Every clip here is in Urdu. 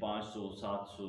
500 700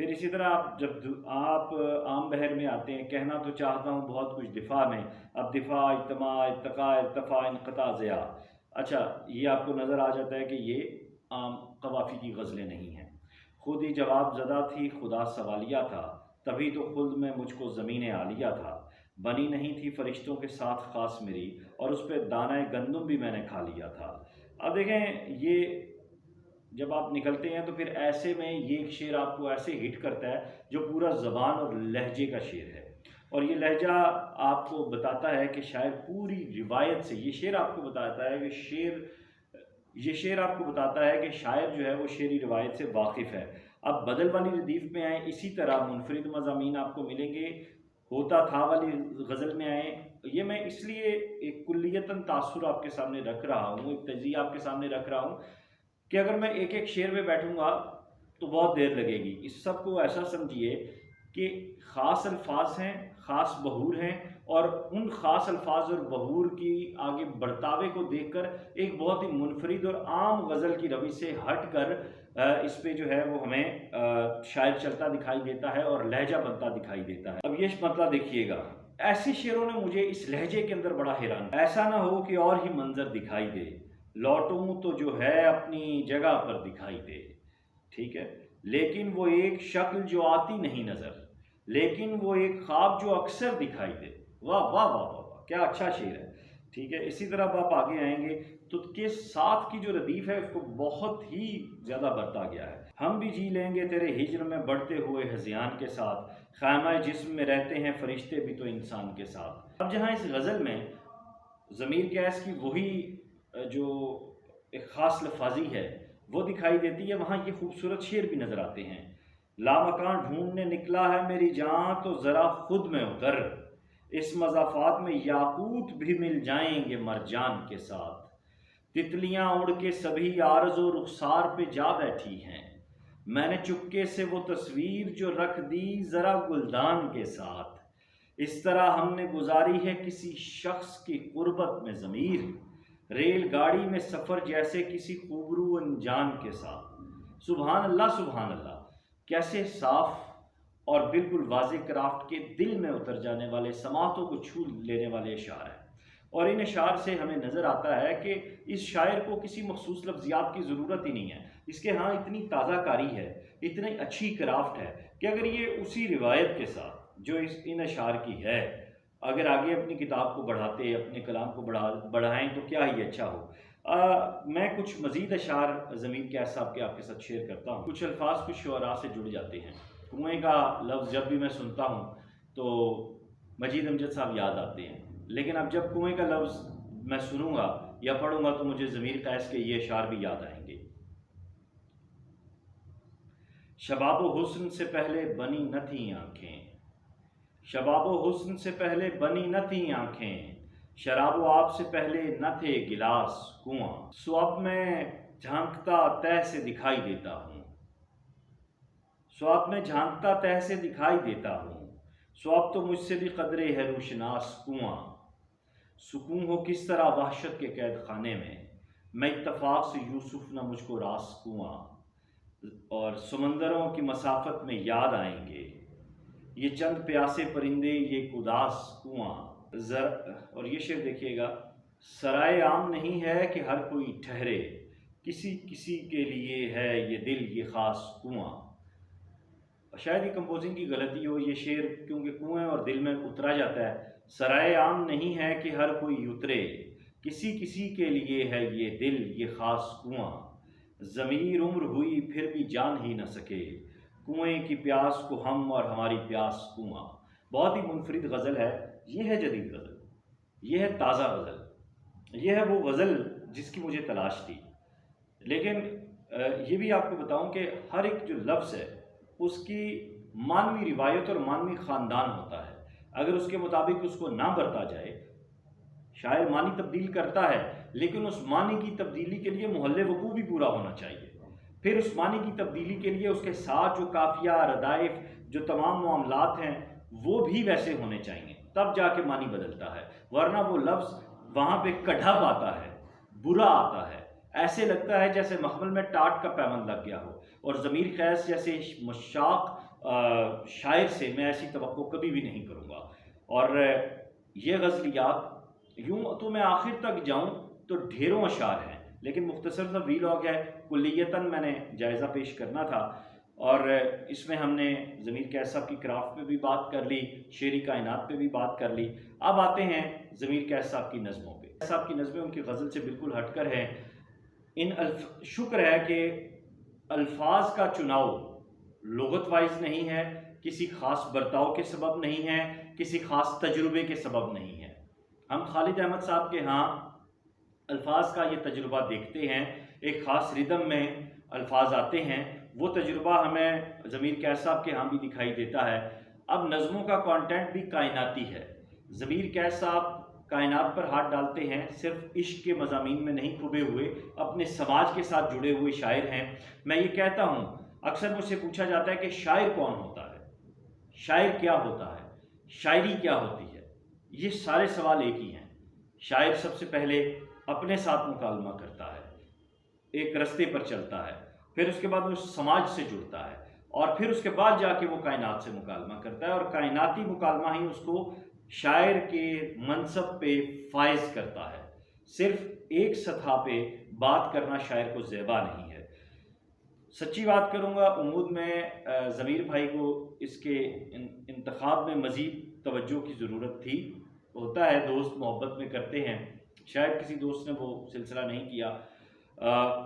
پھر اسی طرح آپ عام بحر میں آتے ہیں، کہنا تو چاہتا ہوں بہت کچھ دفاع میں، اب دفاع، اجتماع، ارتقاء، ارتفاع، انقطاع، ضیاء۔ اچھا، یہ آپ کو نظر آ جاتا ہے کہ یہ عام قوافی کی غزلیں نہیں ہیں۔ خود ہی جواب زدہ تھی خدا سوالیہ تھا، تبھی تو خلد میں مجھ کو زمین عالیہ تھا، بنی نہیں تھی فرشتوں کے ساتھ خاص میری، اور اس پہ دانہ گندم بھی میں نے کھا لیا تھا۔ اب دیکھیں، یہ جب آپ نکلتے ہیں تو پھر ایسے میں یہ ایک شعر آپ کو ایسے ہٹ کرتا ہے جو پورا زبان اور لہجے کا شعر ہے، اور یہ لہجہ آپ کو بتاتا ہے کہ شاعر پوری روایت سے، یہ شعر آپ کو بتاتا ہے کہ یہ شعر آپ کو بتاتا ہے کہ شاعر جو ہے وہ شعری روایت سے واقف ہے۔ اب بدل والی ردیف میں آئیں، اسی طرح منفرد مضامین آپ کو ملیں گے، ہوتا تھا والی غزل میں آئیں۔ یہ میں اس لیے ایک کلیتاً تاثر آپ کے سامنے رکھ رہا ہوں، ایک تجزیہ آپ کے سامنے رکھ رہا ہوں کہ اگر میں ایک ایک شعر پہ بیٹھوں گا تو بہت دیر لگے گی۔ اس سب کو ایسا سمجھیے کہ خاص الفاظ ہیں، خاص بہور ہیں، اور ان خاص الفاظ اور بہور کی آگے بڑھتاوے کو دیکھ کر ایک بہت ہی منفرد اور عام غزل کی روی سے ہٹ کر اس پہ جو ہے وہ ہمیں شاعر چلتا دکھائی دیتا ہے اور لہجہ بنتا دکھائی دیتا ہے۔ اب یہ مطلب دیکھیے گا، ایسے شعروں نے مجھے اس لہجے کے اندر بڑا حیران، ایسا نہ ہو کہ اور ہی منظر دکھائی دے، لوٹوں تو جو ہے اپنی جگہ پر دکھائی دے، ٹھیک ہے، لیکن وہ ایک شکل جو آتی نہیں نظر، لیکن وہ ایک خواب جو اکثر دکھائی دے۔ واہ واہ واہ واہ واہ، کیا اچھا شعر ہے، ٹھیک ہے۔ اسی طرح اب آپ آگے آئیں گے تو کے ساتھ کی جو ردیف ہے اس کو بہت ہی زیادہ برتا گیا ہے۔ ہم بھی جی لیں گے تیرے ہجر میں بڑھتے ہوئے ہذیان کے ساتھ، خیمہ جسم میں رہتے ہیں فرشتے بھی تو انسان کے ساتھ۔ اب جہاں اس غزل میں ضمیر قیس کی وہی جو ایک خاص لفاظی ہے وہ دکھائی دیتی ہے، وہاں یہ خوبصورت شعر بھی نظر آتے ہیں۔ لامکان ڈھونڈنے نکلا ہے میری جان تو ذرا خود میں اتر، اس مضافات میں یاقوت بھی مل جائیں گے مرجان کے ساتھ، تتلیاں اڑ کے سبھی عارض و رخسار پہ جا بیٹھی ہیں، میں نے چپکے سے وہ تصویر جو رکھ دی ذرا گلدان کے ساتھ، اس طرح ہم نے گزاری ہے کسی شخص کی قربت میں ضمیر، ریل گاڑی میں سفر جیسے کسی خوبرو انجان کے ساتھ۔ سبحان اللہ سبحان اللہ، کیسے صاف اور بالکل واضح کرافٹ کے دل میں اتر جانے والے، سماعتوں کو چھو لینے والے اشعار ہیں، اور ان اشعار سے ہمیں نظر آتا ہے کہ اس شاعر کو کسی مخصوص لفظیات کی ضرورت ہی نہیں ہے، اس کے ہاں اتنی تازہ کاری ہے، اتنی اچھی کرافٹ ہے کہ اگر یہ اسی روایت کے ساتھ جو ان اشعار کی ہے اگر آگے اپنی کتاب کو بڑھاتے، اپنے کلام کو بڑھائیں تو کیا ہی اچھا ہو۔ میں کچھ مزید اشعار ضمیر قیس صاحب کے آپ کے ساتھ شیئر کرتا ہوں۔ کچھ الفاظ کچھ شعراء سے جڑ جاتے ہیں۔ کنویں کا لفظ جب بھی میں سنتا ہوں تو مجید امجد صاحب یاد آتے ہیں، لیکن اب جب کنویں کا لفظ میں سنوں گا یا پڑھوں گا تو مجھے ضمیر قیس کے یہ اشعار بھی یاد آئیں گے۔ شباب و حسن سے پہلے بنی نہ تھیں آنکھیں، شباب و حسن سے پہلے بنی نہ تھیں آنکھیں، شراب و آب سے پہلے نہ تھے گلاس کنواں، سو اب میں جھانکتا تہ سے دکھائی دیتا ہوں، سو اب میں جھانکتا تہ سے دکھائی دیتا ہوں، سو اب تو مجھ سے بھی قدرے ہے روشناس کنواں، سکون ہو کس طرح وحشت کے قید خانے میں اتفاق سے یوسف نہ مجھ کو راس کنواں، اور سمندروں کی مسافت میں یاد آئیں گے یہ چند پیاسے پرندے، یہ ایک اداس کنواں، اور یہ شعر دیکھیے گا، سرائے عام نہیں ہے کہ ہر کوئی ٹھہرے، کسی کسی کے لیے ہے یہ دل یہ خاص کنواں۔ شاید یہ کمپوزنگ کی غلطی ہو، یہ شعر کیونکہ کنویں اور دل میں اترا جاتا ہے، سرائے عام نہیں ہے کہ ہر کوئی اترے، کسی کسی کے لیے ہے یہ دل یہ خاص کنواں، ضمیر عمر ہوئی پھر بھی جان ہی نہ سکے، کنویں کی پیاس کو ہم اور ہماری پیاس کنواں۔ بہت ہی منفرد غزل ہے، یہ ہے جدید غزل، یہ ہے تازہ غزل، یہ ہے وہ غزل جس کی مجھے تلاش تھی۔ لیکن یہ بھی آپ کو بتاؤں کہ ہر ایک جو لفظ ہے اس کی معنوی روایت اور معنوی خاندان ہوتا ہے، اگر اس کے مطابق اس کو نہ برتا جائے، شاعر معنی تبدیل کرتا ہے لیکن اس معنی کی تبدیلی کے لیے محل وقوع بھی پورا ہونا چاہیے، پھر اس معنی کی تبدیلی کے لیے اس کے ساتھ جو قافیہ، ردائف، جو تمام معاملات ہیں وہ بھی ویسے ہونے چاہیے، تب جا کے معنی بدلتا ہے، ورنہ وہ لفظ وہاں پہ کڑھپ آتا ہے، برا آتا ہے، ایسے لگتا ہے جیسے مخمل میں ٹاٹ کا پیوند لگ گیا ہو، اور ضمیر قیس جیسے مشاق شاعر سے میں ایسی توقع کبھی بھی نہیں کروں گا۔ اور یہ غزلیات یوں تو میں آخر تک جاؤں تو ڈھیروں اشعار ہیں، لیکن مختصر سا ویلاگ ہے، کلیتاً میں نے جائزہ پیش کرنا تھا، اور اس میں ہم نے ضمیر قیس صاحب کی کرافٹ پہ بھی بات کر لی، شعری کائنات پہ بھی بات کر لی۔ اب آتے ہیں ضمیر قیس صاحب کی نظموں پہ۔ قیس صاحب کی نظمیں ان کی غزل سے بالکل ہٹ کر ہیں۔ شکر ہے کہ الفاظ کا چناؤ لغت وائز نہیں ہے، کسی خاص برتاؤ کے سبب نہیں ہے، کسی خاص تجربے کے سبب نہیں ہے۔ ہم خالد احمد صاحب کے ہاں الفاظ کا یہ تجربہ دیکھتے ہیں، ایک خاص ردم میں الفاظ آتے ہیں، وہ تجربہ ہمیں ضمیر قیس صاحب کے ہاں بھی دکھائی دیتا ہے۔ اب نظموں کا کانٹینٹ بھی کائناتی ہے۔ ضمیر قیس صاحب کائنات پر ہاتھ ڈالتے ہیں، صرف عشق کے مضامین میں نہیں کھبے ہوئے، اپنے سماج کے ساتھ جڑے ہوئے شاعر ہیں۔ میں یہ کہتا ہوں، اکثر مجھ سے پوچھا جاتا ہے کہ شاعر کون ہوتا ہے، شاعر کیا ہوتا ہے، شاعری کیا ہوتی ہے؟ یہ سارے سوال ایک ہی ہیں۔ شاعر سب سے پہلے اپنے ساتھ مکالمہ کرتا ہے، ایک رستے پر چلتا ہے، پھر اس کے بعد وہ سماج سے جڑتا ہے، اور پھر اس کے بعد جا کے وہ کائنات سے مکالمہ کرتا ہے، اور کائناتی مکالمہ ہی اس کو شاعر کے منصب پہ فائز کرتا ہے۔ صرف ایک سطح پہ بات کرنا شاعر کو زیبا نہیں ہے۔ سچی بات کروں گا، امید میں ضمیر بھائی کو اس کے انتخاب میں مزید توجہ کی ضرورت تھی۔ ہوتا ہے دوست محبت میں کرتے ہیں، شاید کسی دوست نے وہ سلسلہ نہیں کیا۔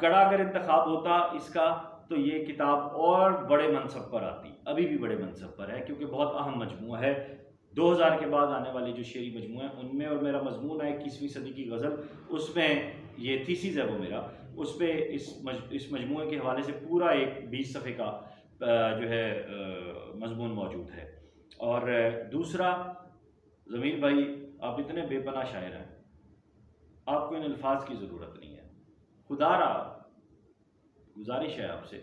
کڑا اگر انتخاب ہوتا اس کا تو یہ کتاب اور بڑے منصب پر آتی، ابھی بھی بڑے منصب پر ہے، کیونکہ بہت اہم مجموعہ ہے۔ 2000 کے بعد آنے والے جو شعری مجموعے ہیں ان میں، اور میرا مضمون ہے 21ویں صدی کی غزل، اس میں یہ تھیسیس ہے وہ میرا، اس پہ اس مجموعے کے حوالے سے پورا ایک 20 صفحے کا جو ہے مضمون موجود ہے۔ اور دوسرا، ضمیر بھائی آپ اتنے بے پناہ شاعر ہیں، آپ کو ان الفاظ کی ضرورت نہیں ہے۔ خدا را گزارش ہے آپ سے،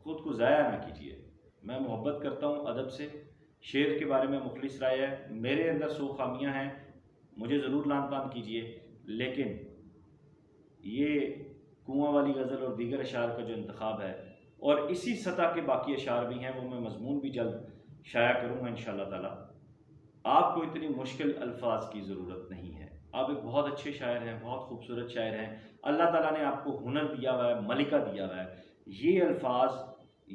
خود کو ضائع نہ کیجیے۔ میں محبت کرتا ہوں ادب سے، شعر کے بارے میں مخلص رائے ہے، میرے اندر 100 خامیاں ہیں، مجھے ضرور لان تان کیجیے، لیکن یہ کنواں والی غزل اور دیگر اشعار کا جو انتخاب ہے، اور اسی سطح کے باقی اشعار بھی ہیں، وہ میں مضمون بھی جلد شائع کروں گا انشاءاللہ تعالی۔ آپ کو اتنی مشکل الفاظ کی ضرورت نہیں ہے، آپ ایک بہت اچھے شاعر ہیں، بہت خوبصورت شاعر ہیں، اللہ تعالیٰ نے آپ کو ہنر دیا ہوا ہے، ملکہ دیا ہوا ہے۔ یہ الفاظ،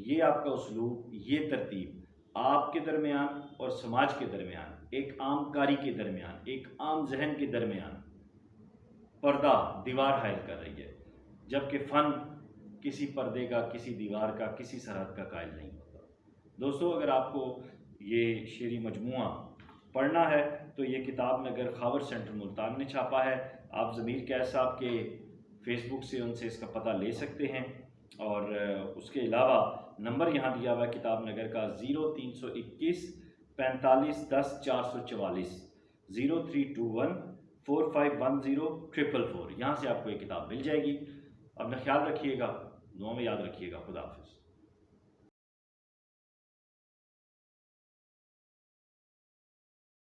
یہ آپ کا اسلوب، یہ ترتیب آپ کے درمیان اور سماج کے درمیان، ایک عام کاری کے درمیان، ایک عام ذہن کے درمیان پردہ، دیوار حائل کر رہی ہے، جبکہ فن کسی پردے کا، کسی دیوار کا، کسی سرحد کا قائل نہیں ہوتا۔ دوستو، اگر آپ کو یہ شعری مجموعہ پڑھنا ہے تو یہ کتاب نگر خاور سینٹر ملتان نے چھاپا ہے۔ آپ ضمیر قیس صاحب کے فیس بک سے ان سے اس کا پتہ لے سکتے ہیں، اور اس کے علاوہ نمبر یہاں دیا ہوا ہے کتاب نگر کا 0321 45 10 444 0321 4510 444، یہاں سے آپ کو یہ کتاب مل جائے گی۔ اپنا خیال رکھیے گا، دعا میں یاد رکھیے گا۔ خدا حافظ۔